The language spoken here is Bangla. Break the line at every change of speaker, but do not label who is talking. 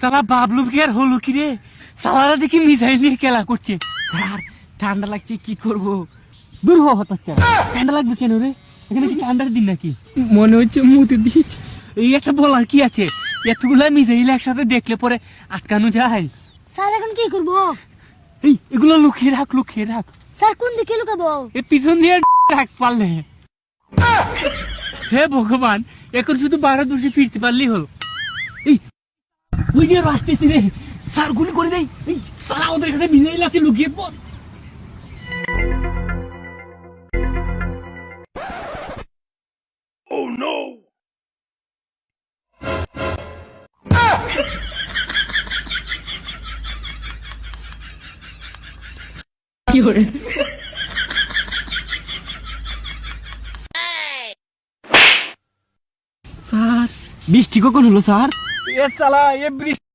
সালা বাবলু কি আর হলো কি রে? সালারা দেখি মিসাইল নিয়ে খেলা করছে।
স্যার ঠান্ডা লাগছে, কি করব?
দূর হ হতাচ্ছা, ঠান্ডা লাগবে কেন রে? এখানে কি ঠান্ডার দিন নাকি?
মনে হচ্ছে মুতে দিয়েছে।
এই একটা বলার কি আছে? এতগুলা মিসাইল একসাথে দেখলে পরে আটকানো যায়?
স্যার এখন কি করব?
এই এগুলো লুকিয়ে রাখ, লুকিয়ে রাখ।
স্যার কোন দিকে লুকাবো?
এ পিছন দিয়ে রাখ পারলে। হে ভগবান, এখন শুধু ভারতবর্ষে ফিরতে পারলেই হলো। এই ওই যে আসতেছি রে, স্যার গুলি করে দেই। এই সালা ওদের কাছে মিসাইল আছে, লুকিয়ে পড়।
কি করে? স্যার বৃষ্টি কখন হলো স্যার?
এ সালা এ বৃষ্টি